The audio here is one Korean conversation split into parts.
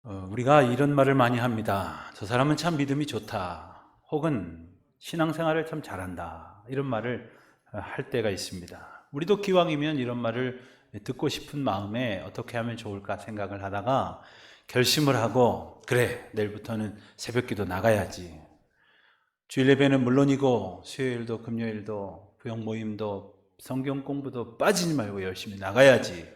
우리가 이런 말을 많이 합니다. 저 사람은 참 믿음이 좋다. 혹은 신앙생활을 참 잘한다. 이런 말을 할 때가 있습니다. 우리도 기왕이면 이런 말을 듣고 싶은 마음에 어떻게 하면 좋을까 생각을 하다가 결심을 하고, 그래, 내일부터는 새벽기도 나가야지. 주일 예배는 물론이고 수요일도 금요일도 부영 모임도 성경 공부도 빠지지 말고 열심히 나가야지.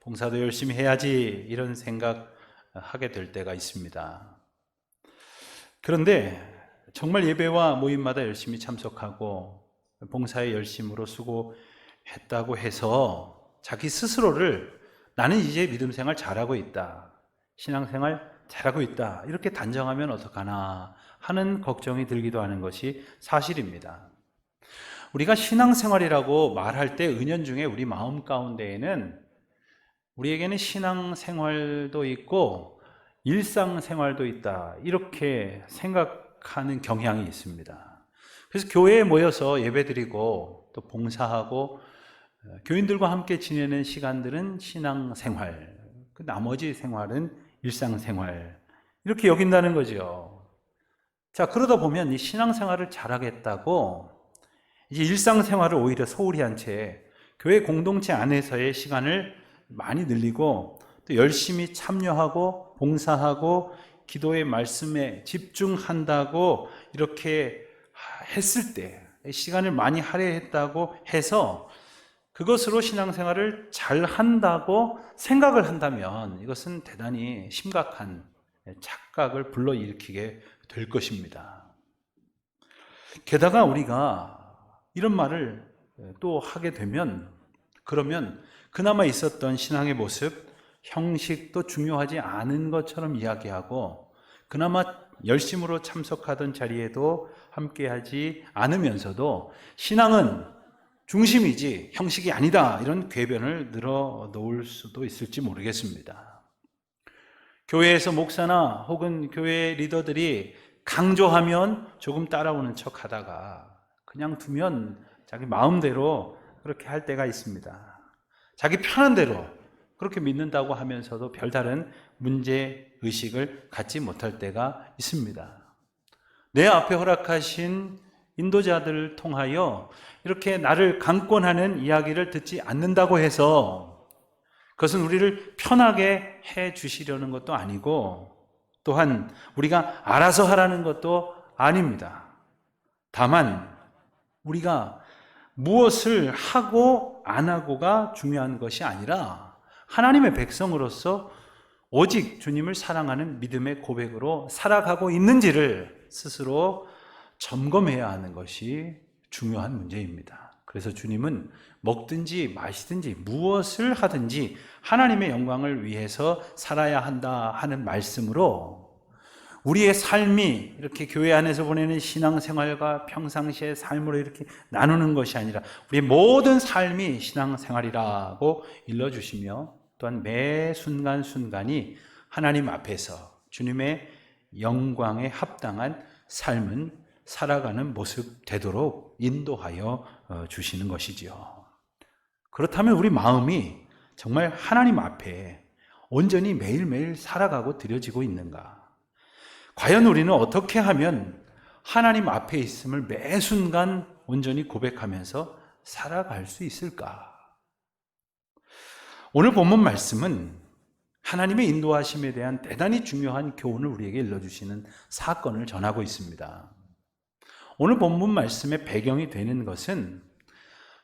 봉사도 열심히 해야지. 이런 생각 하게 될 때가 있습니다. 그런데 정말 예배와 모임마다 열심히 참석하고 봉사에 열심으로 수고했다고 해서 자기 스스로를 나는 이제 믿음 생활 잘하고 있다, 신앙생활 잘하고 있다, 이렇게 단정하면 어떡하나 하는 걱정이 들기도 하는 것이 사실입니다. 우리가 신앙생활이라고 말할 때 은연중에 우리 마음 가운데에는 우리에게는 신앙생활도 있고 일상생활도 있다, 이렇게 생각하는 경향이 있습니다. 그래서 교회에 모여서 예배드리고 또 봉사하고 교인들과 함께 지내는 시간들은 신앙생활, 그 나머지 생활은 일상생활, 이렇게 여긴다는 거죠. 자, 그러다 보면 이 신앙생활을 잘하겠다고 이제 일상생활을 오히려 소홀히 한 채 교회 공동체 안에서의 시간을 많이 늘리고 또 열심히 참여하고 봉사하고 기도의 말씀에 집중한다고 이렇게 했을 때, 시간을 많이 할애했다고 해서 그것으로 신앙생활을 잘 한다고 생각을 한다면 이것은 대단히 심각한 착각을 불러일으키게 될 것입니다. 게다가 우리가 이런 말을 또 하게 되면, 그러면 그나마 있었던 신앙의 모습, 형식도 중요하지 않은 것처럼 이야기하고 그나마 열심으로 참석하던 자리에도 함께하지 않으면서도 신앙은 중심이지 형식이 아니다, 이런 궤변을 늘어 놓을 수도 있을지 모르겠습니다. 교회에서 목사나 혹은 교회 리더들이 강조하면 조금 따라오는 척 하다가 그냥 두면 자기 마음대로 그렇게 할 때가 있습니다. 자기 편한 대로 그렇게 믿는다고 하면서도 별다른 문제의식을 갖지 못할 때가 있습니다. 내 앞에 허락하신 인도자들을 통하여 이렇게 나를 강권하는 이야기를 듣지 않는다고 해서 그것은 우리를 편하게 해 주시려는 것도 아니고 또한 우리가 알아서 하라는 것도 아닙니다. 다만 우리가 무엇을 하고 안 하고가 중요한 것이 아니라 하나님의 백성으로서 오직 주님을 사랑하는 믿음의 고백으로 살아가고 있는지를 스스로 점검해야 하는 것이 중요한 문제입니다. 그래서 주님은 먹든지 마시든지 무엇을 하든지 하나님의 영광을 위해서 살아야 한다 하는 말씀으로 우리의 삶이 이렇게 교회 안에서 보내는 신앙생활과 평상시의 삶으로 이렇게 나누는 것이 아니라 우리의 모든 삶이 신앙생활이라고 일러주시며 또한 매 순간순간이 하나님 앞에서 주님의 영광에 합당한 삶은 살아가는 모습 되도록 인도하여 주시는 것이지요. 그렇다면 우리 마음이 정말 하나님 앞에 온전히 매일매일 살아가고 드려지고 있는가? 과연 우리는 어떻게 하면 하나님 앞에 있음을 매 순간 온전히 고백하면서 살아갈 수 있을까? 오늘 본문 말씀은 하나님의 인도하심에 대한 대단히 중요한 교훈을 우리에게 일러주시는 사건을 전하고 있습니다. 오늘 본문 말씀의 배경이 되는 것은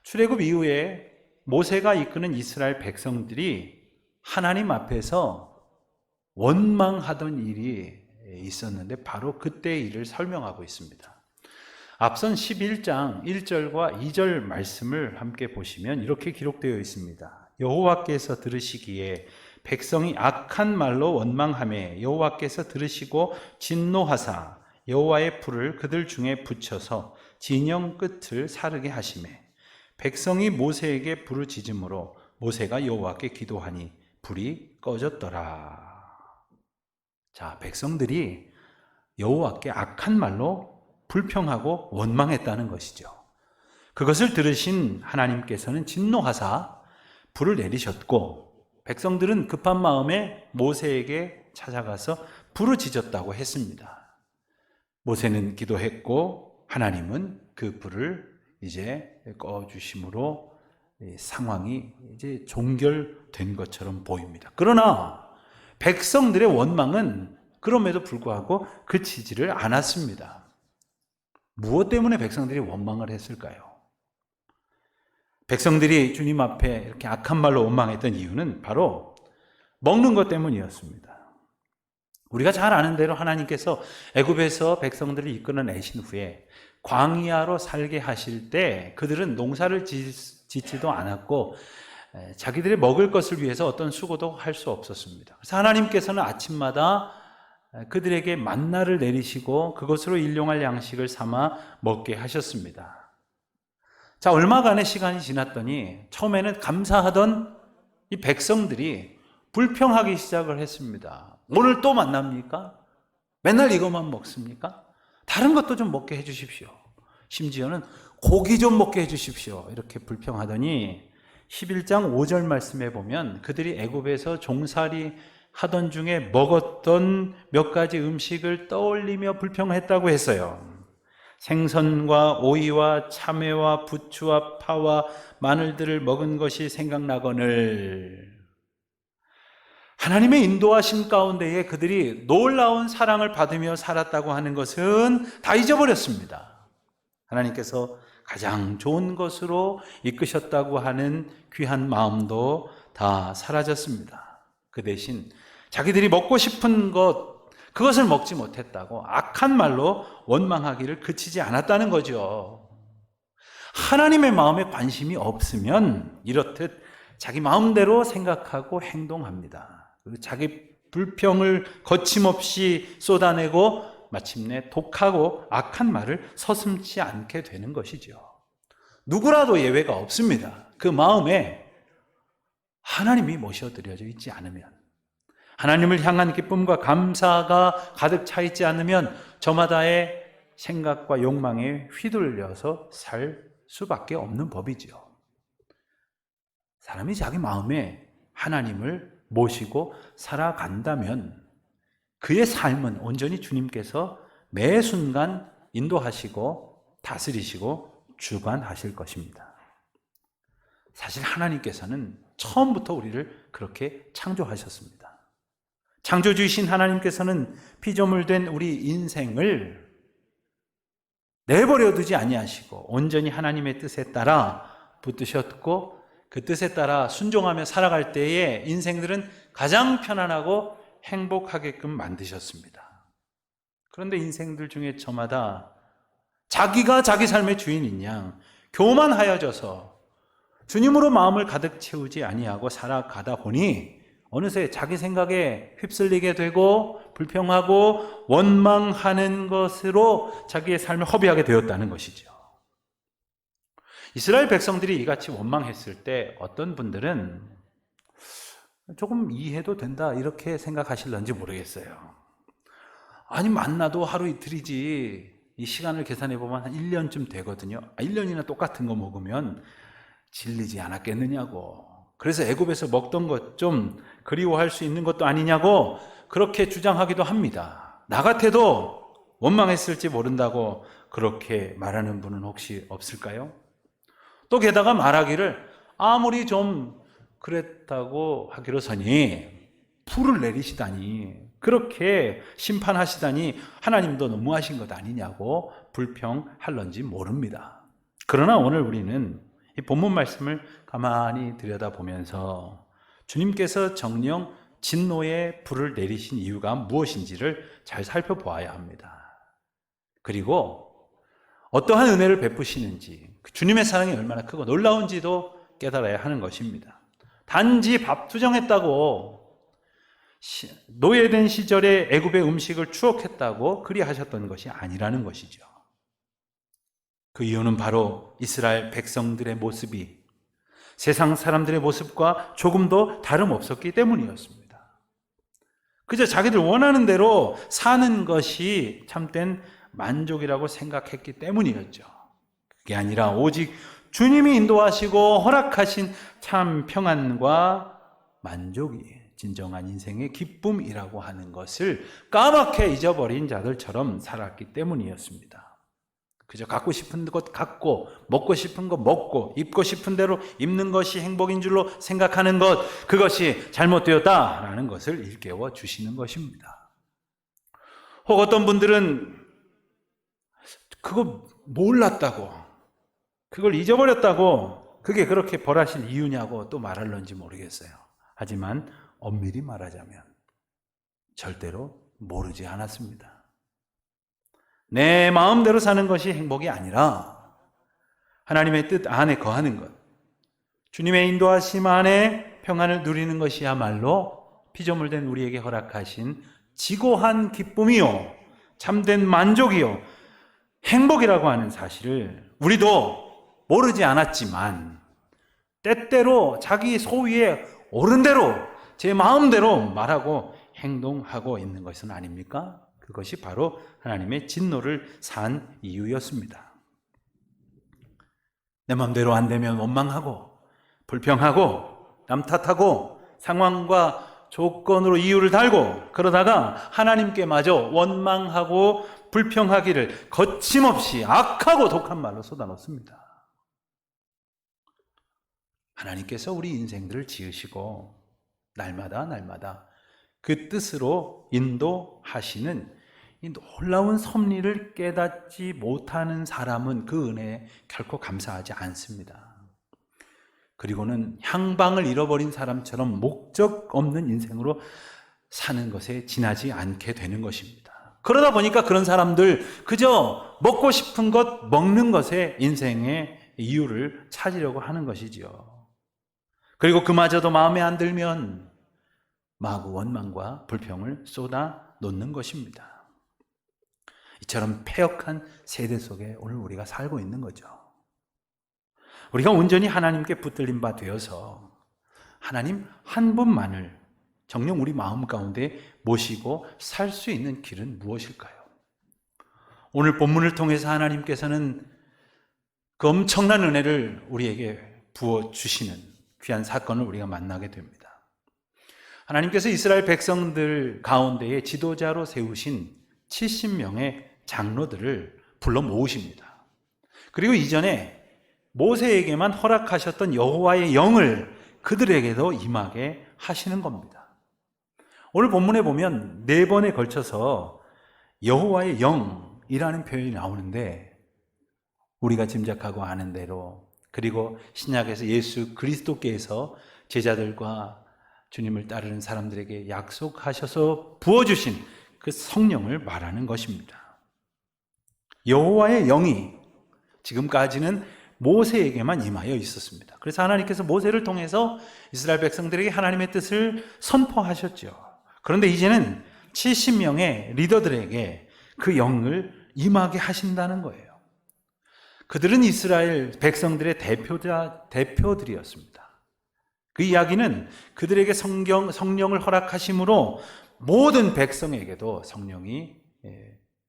출애굽 이후에 모세가 이끄는 이스라엘 백성들이 하나님 앞에서 원망하던 일이 있었는데 바로 그때의 일을 설명하고 있습니다. 앞선 11장 1절과 2절 말씀을 함께 보시면 이렇게 기록되어 있습니다. 여호와께서 들으시기에 백성이 악한 말로 원망하매 여호와께서 들으시고 진노하사 여호와의 불을 그들 중에 붙여서 진영 끝을 사르게 하시매 백성이 모세에게 부르짖음으로 모세가 여호와께 기도하니 불이 꺼졌더라. 자, 백성들이 여호와께 악한 말로 불평하고 원망했다는 것이죠. 그것을 들으신 하나님께서는 진노하사 불을 내리셨고 백성들은 급한 마음에 모세에게 찾아가서 부르짖었다고 했습니다. 모세는 기도했고 하나님은 그 불을 이제 꺼주심으로 상황이 이제 종결된 것처럼 보입니다. 그러나 백성들의 원망은 그럼에도 불구하고 그치지를 않았습니다. 무엇 때문에 백성들이 원망을 했을까요? 백성들이 주님 앞에 이렇게 악한 말로 원망했던 이유는 바로 먹는 것 때문이었습니다. 우리가 잘 아는 대로 하나님께서 애굽에서 백성들을 이끌어내신 후에 광야로 살게 하실 때 그들은 농사를 짓지도 않았고 자기들이 먹을 것을 위해서 어떤 수고도 할 수 없었습니다. 그래서 하나님께서는 아침마다 그들에게 만나를 내리시고 그것으로 일용할 양식을 삼아 먹게 하셨습니다. 자, 얼마간의 시간이 지났더니 처음에는 감사하던 이 백성들이 불평하기 시작을 했습니다. 오늘 또 만납니까? 맨날 이것만 먹습니까? 다른 것도 좀 먹게 해주십시오. 심지어는 고기 좀 먹게 해주십시오. 이렇게 불평하더니 11장 5절 말씀에 보면 그들이 애굽에서 종살이 하던 중에 먹었던 몇 가지 음식을 떠올리며 불평했다고 했어요. 생선과 오이와 참외와 부추와 파와 마늘들을 먹은 것이 생각나거늘. 하나님의 인도하심 가운데에 그들이 놀라운 사랑을 받으며 살았다고 하는 것은 다 잊어버렸습니다. 하나님께서 가장 좋은 것으로 이끄셨다고 하는 귀한 마음도 다 사라졌습니다. 그 대신 자기들이 먹고 싶은 그것을 먹지 못했다고 악한 말로 원망하기를 그치지 않았다는 거죠. 하나님의 마음에 관심이 없으면 이렇듯 자기 마음대로 생각하고 행동합니다. 그리고 자기 불평을 거침없이 쏟아내고 마침내 독하고 악한 말을 서슴지 않게 되는 것이죠. 누구라도 예외가 없습니다. 그 마음에 하나님이 모셔드려져 있지 않으면, 하나님을 향한 기쁨과 감사가 가득 차 있지 않으면 저마다의 생각과 욕망에 휘둘려서 살 수밖에 없는 법이죠. 사람이 자기 마음에 하나님을 모시고 살아간다면 그의 삶은 온전히 주님께서 매 순간 인도하시고 다스리시고 주관하실 것입니다. 사실 하나님께서는 처음부터 우리를 그렇게 창조하셨습니다. 창조주이신 하나님께서는 피조물된 우리 인생을 내버려 두지 아니하시고 온전히 하나님의 뜻에 따라 붙드셨고 그 뜻에 따라 순종하며 살아갈 때에 인생들은 가장 편안하고 행복하게끔 만드셨습니다. 그런데 인생들 중에 저마다 자기가 자기 삶의 주인인 양 교만하여져서 주님으로 마음을 가득 채우지 아니하고 살아가다 보니 어느새 자기 생각에 휩쓸리게 되고 불평하고 원망하는 것으로 자기의 삶을 허비하게 되었다는 것이죠. 이스라엘 백성들이 이같이 원망했을 때 어떤 분들은 조금 이해도 된다 이렇게 생각하실런지 모르겠어요. 아니 만나도 하루 이틀이지 이 시간을 계산해 보면 한 1년쯤 되거든요. 1년이나 똑같은 거 먹으면 질리지 않았겠느냐고. 그래서 애굽에서 먹던 것 좀 그리워할 수 있는 것도 아니냐고 그렇게 주장하기도 합니다. 나 같아도 원망했을지 모른다고 그렇게 말하는 분은 혹시 없을까요? 또 게다가 말하기를 아무리 좀 그랬다고 하기로서니 불을 내리시다니 그렇게 심판하시다니 하나님도 너무하신 것 아니냐고 불평할런지 모릅니다. 그러나 오늘 우리는 이 본문 말씀을 가만히 들여다보면서 주님께서 정령 진노의 불을 내리신 이유가 무엇인지를 잘 살펴보아야 합니다. 그리고 어떠한 은혜를 베푸시는지 주님의 사랑이 얼마나 크고 놀라운지도 깨달아야 하는 것입니다. 단지 밥 투정했다고 노예된 시절에 애굽의 음식을 추억했다고 그리하셨던 것이 아니라는 것이죠. 그 이유는 바로 이스라엘 백성들의 모습이 세상 사람들의 모습과 조금도 다름없었기 때문이었습니다. 그저 자기들 원하는 대로 사는 것이 참된 만족이라고 생각했기 때문이었죠. 그게 아니라 오직 주님이 인도하시고 허락하신 참 평안과 만족이 진정한 인생의 기쁨이라고 하는 것을 까맣게 잊어버린 자들처럼 살았기 때문이었습니다. 그저 갖고 싶은 것 갖고, 먹고 싶은 거 먹고, 입고 싶은 대로 입는 것이 행복인 줄로 생각하는 것, 그것이 잘못되었다라는 것을 일깨워 주시는 것입니다. 혹 어떤 분들은 그거 몰랐다고, 그걸 잊어버렸다고, 그게 그렇게 벌하실 이유냐고 또 말할런지 모르겠어요. 하지만 엄밀히 말하자면 절대로 모르지 않았습니다. 내 마음대로 사는 것이 행복이 아니라 하나님의 뜻 안에 거하는 것, 주님의 인도하심 안에 평안을 누리는 것이야말로 피조물된 우리에게 허락하신 지고한 기쁨이요, 참된 만족이요, 행복이라고 하는 사실을 우리도 모르지 않았지만 때때로 자기 소위에 옳은 대로 제 마음대로 말하고 행동하고 있는 것은 아닙니까? 그것이 바로 하나님의 진노를 산 이유였습니다. 내 마음대로 안 되면 원망하고 불평하고 남 탓하고 상황과 조건으로 이유를 달고 그러다가 하나님께 마저 원망하고 불평하기를 거침없이 악하고 독한 말로 쏟아놓습니다. 하나님께서 우리 인생들을 지으시고 날마다 그 뜻으로 인도하시는 이 놀라운 섭리를 깨닫지 못하는 사람은 그 은혜에 결코 감사하지 않습니다. 그리고는 향방을 잃어버린 사람처럼 목적 없는 인생으로 사는 것에 지나지 않게 되는 것입니다. 그러다 보니까 그런 사람들 그저 먹고 싶은 것 먹는 것에 인생의 이유를 찾으려고 하는 것이지요. 그리고 그마저도 마음에 안 들면 마구 원망과 불평을 쏟아 놓는 것입니다. 이처럼 패역한 세대 속에 오늘 우리가 살고 있는 거죠. 우리가 온전히 하나님께 붙들린 바 되어서 하나님 한 분만을 정녕 우리 마음 가운데 모시고 살 수 있는 길은 무엇일까요? 오늘 본문을 통해서 하나님께서는 그 엄청난 은혜를 우리에게 부어주시는 귀한 사건을 우리가 만나게 됩니다. 하나님께서 이스라엘 백성들 가운데에 지도자로 세우신 70명의 장로들을 불러 모으십니다. 그리고 이전에 모세에게만 허락하셨던 여호와의 영을 그들에게도 임하게 하시는 겁니다. 오늘 본문에 보면 4번에 걸쳐서 여호와의 영이라는 표현이 나오는데 우리가 짐작하고 아는 대로 그리고 신약에서 예수 그리스도께서 제자들과 주님을 따르는 사람들에게 약속하셔서 부어주신 그 성령을 말하는 것입니다. 여호와의 영이 지금까지는 모세에게만 임하여 있었습니다. 그래서 하나님께서 모세를 통해서 이스라엘 백성들에게 하나님의 뜻을 선포하셨죠. 그런데 이제는 70명의 리더들에게 그 영을 임하게 하신다는 거예요. 그들은 이스라엘 백성들의 대표들이었습니다. 그 이야기는 그들에게 성령을 허락하심으로 모든 백성에게도 성령이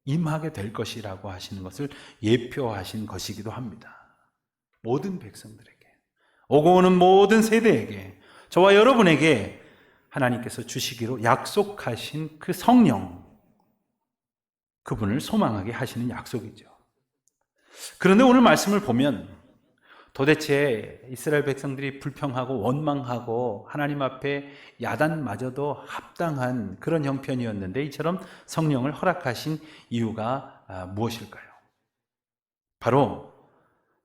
임하게 될 것이라고 하시는 것을 예표하신 것이기도 합니다. 모든 백성들에게, 오고 오는 모든 세대에게, 저와 여러분에게 하나님께서 주시기로 약속하신 그 성령, 그분을 소망하게 하시는 약속이죠. 그런데 오늘 말씀을 보면 도대체 이스라엘 백성들이 불평하고 원망하고 하나님 앞에 야단마저도 합당한 그런 형편이었는데 이처럼 성령을 허락하신 이유가 무엇일까요? 바로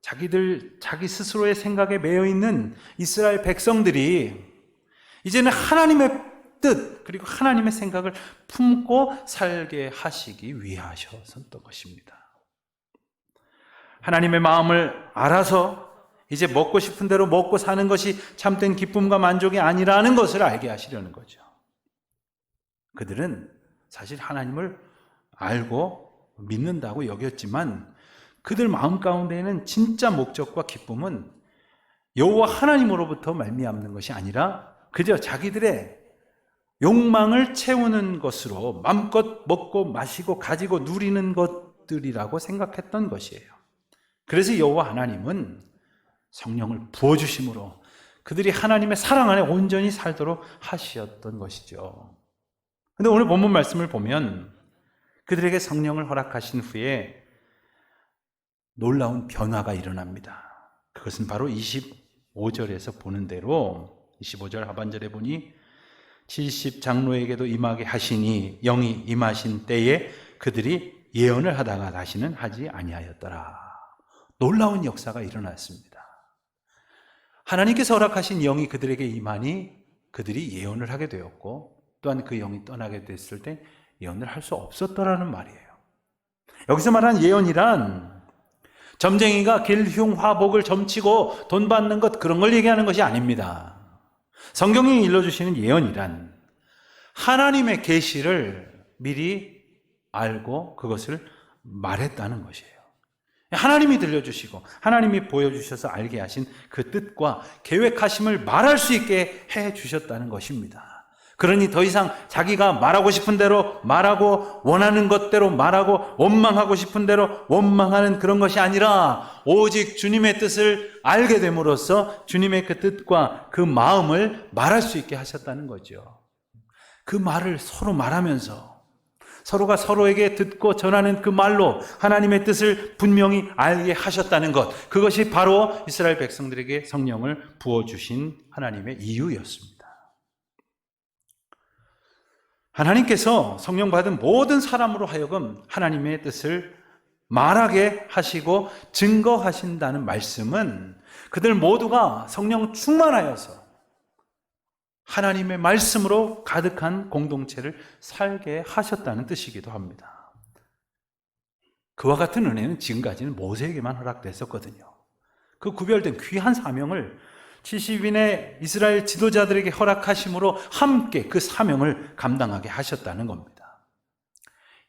자기 스스로의 생각에 매여 있는 이스라엘 백성들이 이제는 하나님의 뜻 그리고 하나님의 생각을 품고 살게 하시기 위하셨던 것입니다. 하나님의 마음을 알아서 이제 먹고 싶은 대로 먹고 사는 것이 참된 기쁨과 만족이 아니라는 것을 알게 하시려는 거죠. 그들은 사실 하나님을 알고 믿는다고 여겼지만 그들 마음 가운데에는 진짜 목적과 기쁨은 여호와 하나님으로부터 말미암는 것이 아니라 그저 자기들의 욕망을 채우는 것으로 마음껏 먹고 마시고 가지고 누리는 것들이라고 생각했던 것이에요. 그래서 여호와 하나님은 성령을 부어주심으로 그들이 하나님의 사랑 안에 온전히 살도록 하셨던 것이죠. 그런데 오늘 본문 말씀을 보면 그들에게 성령을 허락하신 후에 놀라운 변화가 일어납니다. 그것은 바로 25절에서 보는 대로 25절 하반절에 보니 70 장로에게도 임하게 하시니 영이 임하신 때에 그들이 예언을 하다가 다시는 하지 아니하였더라. 놀라운 역사가 일어났습니다. 하나님께서 허락하신 영이 그들에게 임하니 그들이 예언을 하게 되었고, 또한 그 영이 떠나게 됐을 때 예언을 할 수 없었더라는 말이에요. 여기서 말하는 예언이란 점쟁이가 길흉 화복을 점치고 돈 받는 것, 그런 걸 얘기하는 것이 아닙니다. 성경이 일러주시는 예언이란 하나님의 계시를 미리 알고 그것을 말했다는 것이에요. 하나님이 들려주시고 하나님이 보여주셔서 알게 하신 그 뜻과 계획하심을 말할 수 있게 해주셨다는 것입니다. 그러니 더 이상 자기가 말하고 싶은 대로 말하고 원하는 것대로 말하고 원망하고 싶은 대로 원망하는 그런 것이 아니라 오직 주님의 뜻을 알게 됨으로써 주님의 그 뜻과 그 마음을 말할 수 있게 하셨다는 거죠. 그 말을 서로 말하면서 서로가 서로에게 듣고 전하는 그 말로 하나님의 뜻을 분명히 알게 하셨다는 것, 그것이 바로 이스라엘 백성들에게 성령을 부어주신 하나님의 이유였습니다. 하나님께서 성령 받은 모든 사람으로 하여금 하나님의 뜻을 말하게 하시고 증거하신다는 말씀은 그들 모두가 성령 충만하여서 하나님의 말씀으로 가득한 공동체를 살게 하셨다는 뜻이기도 합니다. 그와 같은 은혜는 지금까지는 모세에게만 허락됐었거든요. 그 구별된 귀한 사명을 70인의 이스라엘 지도자들에게 허락하심으로 함께 그 사명을 감당하게 하셨다는 겁니다.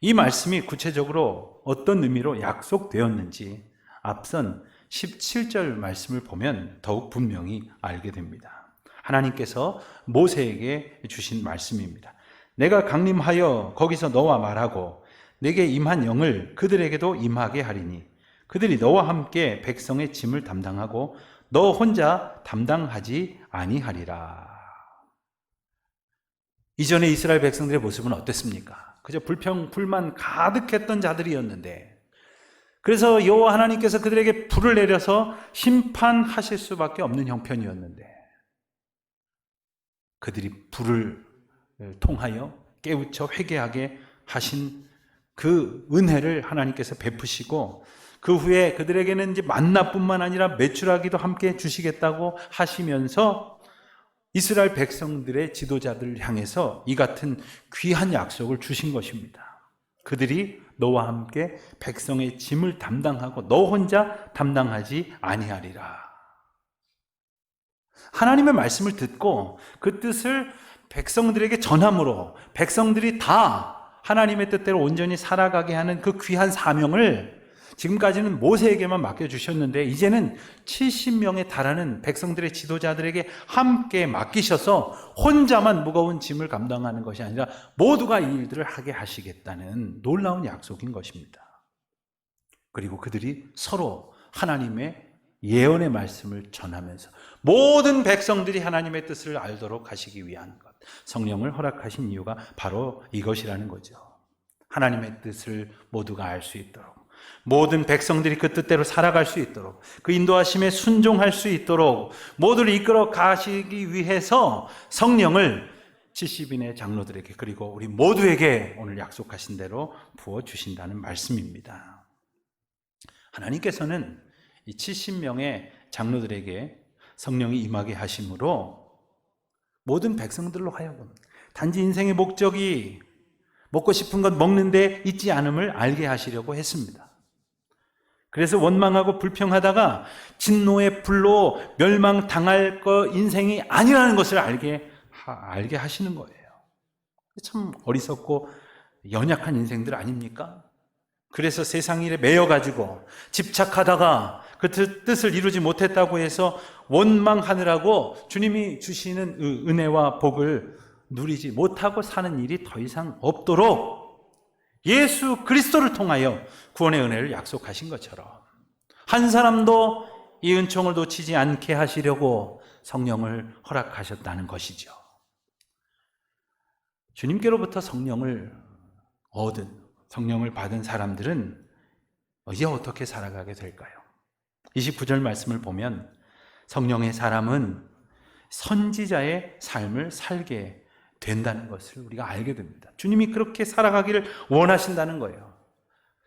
이 말씀이 구체적으로 어떤 의미로 약속되었는지 앞선 17절 말씀을 보면 더욱 분명히 알게 됩니다. 하나님께서 모세에게 주신 말씀입니다. 내가 강림하여 거기서 너와 말하고 내게 임한 영을 그들에게도 임하게 하리니 그들이 너와 함께 백성의 짐을 담당하고 너 혼자 담당하지 아니하리라. 이전에 이스라엘 백성들의 모습은 어땠습니까? 그저 불평, 불만 가득했던 자들이었는데, 그래서 여호와 하나님께서 그들에게 불을 내려서 심판하실 수밖에 없는 형편이었는데, 그들이 불을 통하여 깨우쳐 회개하게 하신 그 은혜를 하나님께서 베푸시고, 그 후에 그들에게는 이제 만나뿐만 아니라 메추라기도 함께 주시겠다고 하시면서 이스라엘 백성들의 지도자들을 향해서 이 같은 귀한 약속을 주신 것입니다. 그들이 너와 함께 백성의 짐을 담당하고 너 혼자 담당하지 아니하리라. 하나님의 말씀을 듣고 그 뜻을 백성들에게 전함으로 백성들이 다 하나님의 뜻대로 온전히 살아가게 하는 그 귀한 사명을 지금까지는 모세에게만 맡겨주셨는데 이제는 70명에 달하는 백성들의 지도자들에게 함께 맡기셔서 혼자만 무거운 짐을 감당하는 것이 아니라 모두가 이 일들을 하게 하시겠다는 놀라운 약속인 것입니다. 그리고 그들이 서로 하나님의 예언의 말씀을 전하면서 모든 백성들이 하나님의 뜻을 알도록 하시기 위한 것, 성령을 허락하신 이유가 바로 이것이라는 거죠. 하나님의 뜻을 모두가 알 수 있도록, 모든 백성들이 그 뜻대로 살아갈 수 있도록, 그 인도하심에 순종할 수 있도록 모두를 이끌어 가시기 위해서 성령을 70인의 장로들에게 그리고 우리 모두에게 오늘 약속하신 대로 부어주신다는 말씀입니다. 하나님께서는 이 70명의 장로들에게 성령이 임하게 하심으로 모든 백성들로 하여금 단지 인생의 목적이 먹고 싶은 것 먹는 데 있지 않음을 알게 하시려고 했습니다. 그래서 원망하고 불평하다가 진노의 불로 멸망당할 거 인생이 아니라는 것을 알게 하시는 거예요. 참 어리석고 연약한 인생들 아닙니까? 그래서 세상 일에 매여가지고 집착하다가 그 뜻을 이루지 못했다고 해서 원망하느라고 주님이 주시는 은혜와 복을 누리지 못하고 사는 일이 더 이상 없도록 예수 그리스도를 통하여 구원의 은혜를 약속하신 것처럼 한 사람도 이 은총을 놓치지 않게 하시려고 성령을 허락하셨다는 것이죠. 주님께로부터 성령을 얻은, 성령을 받은 사람들은 이제 어떻게 살아가게 될까요? 29절 말씀을 보면 성령의 사람은 선지자의 삶을 살게 된다는 것을 우리가 알게 됩니다. 주님이 그렇게 살아가기를 원하신다는 거예요.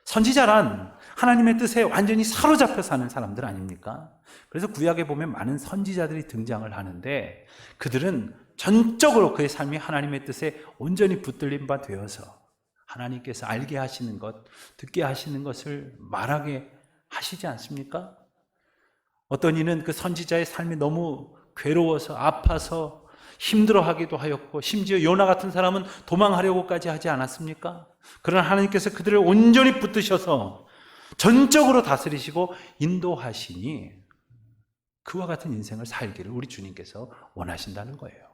선지자란 하나님의 뜻에 완전히 사로잡혀 사는 사람들 아닙니까? 그래서 구약에 보면 많은 선지자들이 등장을 하는데 그들은 전적으로 그의 삶이 하나님의 뜻에 온전히 붙들린 바 되어서 하나님께서 알게 하시는 것, 듣게 하시는 것을 말하게 하시지 않습니까? 어떤 이는 그 선지자의 삶이 너무 괴로워서 아파서 힘들어하기도 하였고 심지어 요나 같은 사람은 도망하려고까지 하지 않았습니까? 그러나 하나님께서 그들을 온전히 붙드셔서 전적으로 다스리시고 인도하시니 그와 같은 인생을 살기를 우리 주님께서 원하신다는 거예요.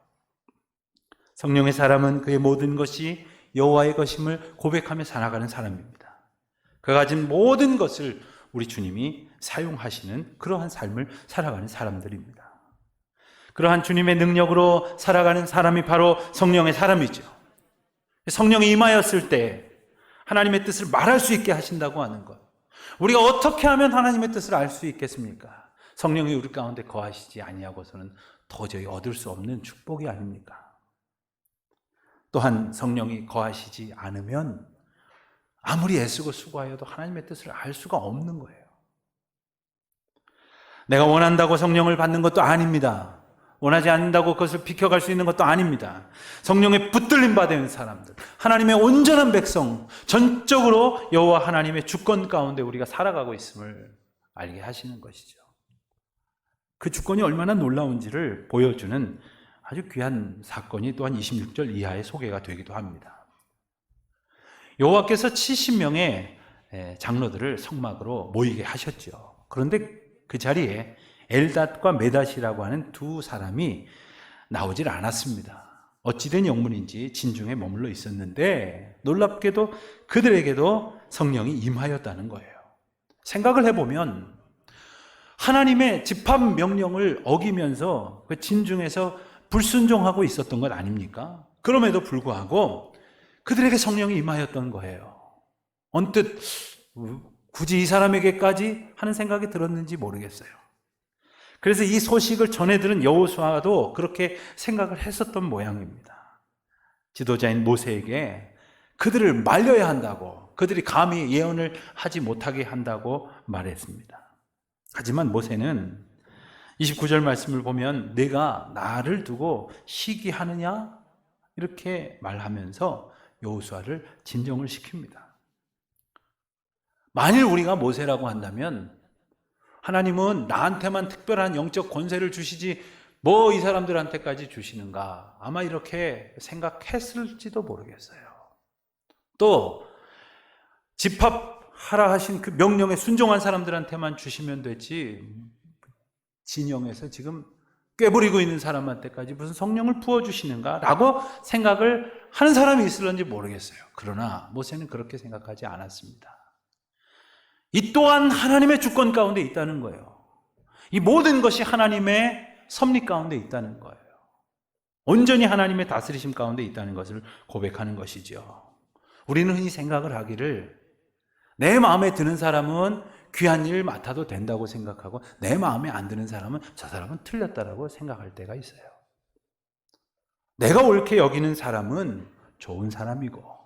성령의 사람은 그의 모든 것이 여호와의 것임을 고백하며 살아가는 사람입니다. 그가 가진 모든 것을 우리 주님이 사용하시는 그러한 삶을 살아가는 사람들입니다. 그러한 주님의 능력으로 살아가는 사람이 바로 성령의 사람이죠. 성령이 임하였을 때 하나님의 뜻을 말할 수 있게 하신다고 하는 것. 우리가 어떻게 하면 하나님의 뜻을 알 수 있겠습니까? 성령이 우리 가운데 거하시지 아니하고서는 도저히 얻을 수 없는 축복이 아닙니까? 또한 성령이 거하시지 않으면 아무리 애쓰고 수고하여도 하나님의 뜻을 알 수가 없는 거예요. 내가 원한다고 성령을 받는 것도 아닙니다. 원하지 않는다고 그것을 비켜갈 수 있는 것도 아닙니다. 성령에 붙들림 받은 사람들, 하나님의 온전한 백성, 전적으로 여호와 하나님의 주권 가운데 우리가 살아가고 있음을 알게 하시는 것이죠. 그 주권이 얼마나 놀라운지를 보여주는 아주 귀한 사건이 또한 26절 이하에 소개가 되기도 합니다. 여호와께서 70명의 장로들을 성막으로 모이게 하셨죠. 그런데 그 자리에 엘닷과 메닷이라고 하는 두 사람이 나오질 않았습니다. 어찌된 영문인지 진중에 머물러 있었는데 놀랍게도 그들에게도 성령이 임하였다는 거예요. 생각을 해보면 하나님의 집합 명령을 어기면서 그 진중에서 불순종하고 있었던 것 아닙니까? 그럼에도 불구하고 그들에게 성령이 임하였던 거예요. 언뜻 굳이 이 사람에게까지 하는 생각이 들었는지 모르겠어요. 그래서 이 소식을 전해 들은 여호수아도 그렇게 생각을 했었던 모양입니다. 지도자인 모세에게 그들을 말려야 한다고, 그들이 감히 예언을 하지 못하게 한다고 말했습니다. 하지만 모세는 29절 말씀을 보면 내가 나를 두고 시기하느냐? 이렇게 말하면서 여호수아를 진정을 시킵니다. 만일 우리가 모세라고 한다면 하나님은 나한테만 특별한 영적 권세를 주시지 뭐 이 사람들한테까지 주시는가? 아마 이렇게 생각했을지도 모르겠어요. 또 집합하라 하신 그 명령에 순종한 사람들한테만 주시면 되지 진영에서 지금 꾀부리고 있는 사람한테까지 무슨 성령을 부어주시는가? 라고 생각을 하는 사람이 있을런지 모르겠어요. 그러나 모세는 그렇게 생각하지 않았습니다. 이 또한 하나님의 주권 가운데 있다는 거예요. 이 모든 것이 하나님의 섭리 가운데 있다는 거예요. 온전히 하나님의 다스리심 가운데 있다는 것을 고백하는 것이죠. 우리는 흔히 생각을 하기를 내 마음에 드는 사람은 귀한 일 맡아도 된다고 생각하고 내 마음에 안 드는 사람은 저 사람은 틀렸다라고 생각할 때가 있어요. 내가 옳게 여기는 사람은 좋은 사람이고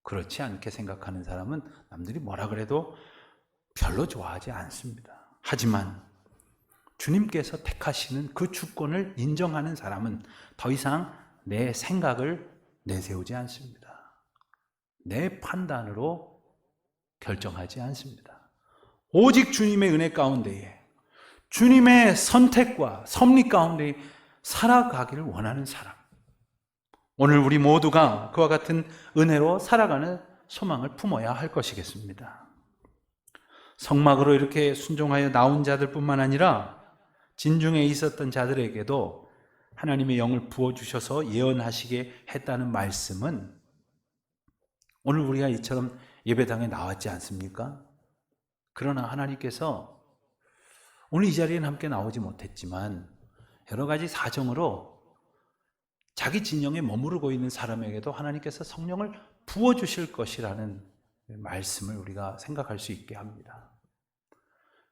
그렇지 않게 생각하는 사람은 남들이 뭐라 그래도 별로 좋아하지 않습니다. 하지만 주님께서 택하시는 그 주권을 인정하는 사람은 더 이상 내 생각을 내세우지 않습니다. 내 판단으로 결정하지 않습니다. 오직 주님의 은혜 가운데에 주님의 선택과 섭리 가운데 살아가기를 원하는 사람. 오늘 우리 모두가 그와 같은 은혜로 살아가는 소망을 품어야 할 것이겠습니다. 성막으로 이렇게 순종하여 나온 자들뿐만 아니라 진중에 있었던 자들에게도 하나님의 영을 부어주셔서 예언하시게 했다는 말씀은 오늘 우리가 이처럼 예배당에 나왔지 않습니까? 그러나 하나님께서 오늘 이 자리에는 함께 나오지 못했지만 여러 가지 사정으로 자기 진영에 머무르고 있는 사람에게도 하나님께서 성령을 부어주실 것이라는 말씀을 우리가 생각할 수 있게 합니다.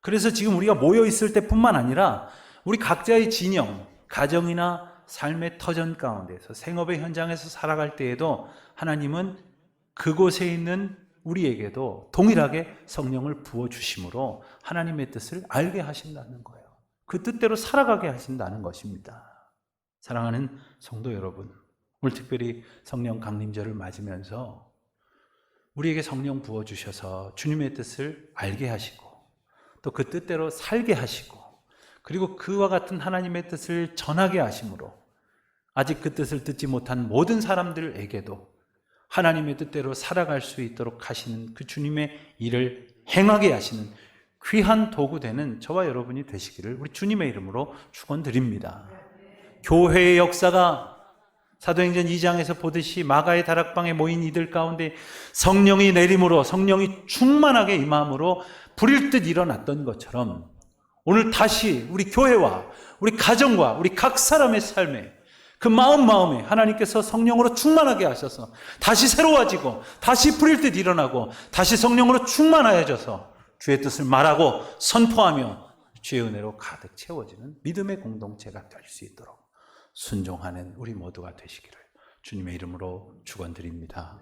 그래서 지금 우리가 모여 있을 때뿐만 아니라 우리 각자의 진영, 가정이나 삶의 터전 가운데서 생업의 현장에서 살아갈 때에도 하나님은 그곳에 있는 우리에게도 동일하게 성령을 부어주심으로 하나님의 뜻을 알게 하신다는 거예요. 그 뜻대로 살아가게 하신다는 것입니다. 사랑하는 성도 여러분, 오늘 특별히 성령 강림절을 맞으면서 우리에게 성령 부어주셔서 주님의 뜻을 알게 하시고 또 그 뜻대로 살게 하시고 그리고 그와 같은 하나님의 뜻을 전하게 하심으로 아직 그 뜻을 듣지 못한 모든 사람들에게도 하나님의 뜻대로 살아갈 수 있도록 하시는 그 주님의 일을 행하게 하시는 귀한 도구 되는 저와 여러분이 되시기를 우리 주님의 이름으로 축원드립니다. 교회의 역사가 사도행전 2장에서 보듯이 마가의 다락방에 모인 이들 가운데 성령이 내림으로 성령이 충만하게 임함으로 불일 듯 일어났던 것처럼 오늘 다시 우리 교회와 우리 가정과 우리 각 사람의 삶에 그 마음에 하나님께서 성령으로 충만하게 하셔서 다시 새로워지고 다시 불일 듯 일어나고 다시 성령으로 충만하여져서 주의 뜻을 말하고 선포하며 주의 은혜로 가득 채워지는 믿음의 공동체가 될 수 있도록 순종하는 우리 모두가 되시기를 주님의 이름으로 축원드립니다.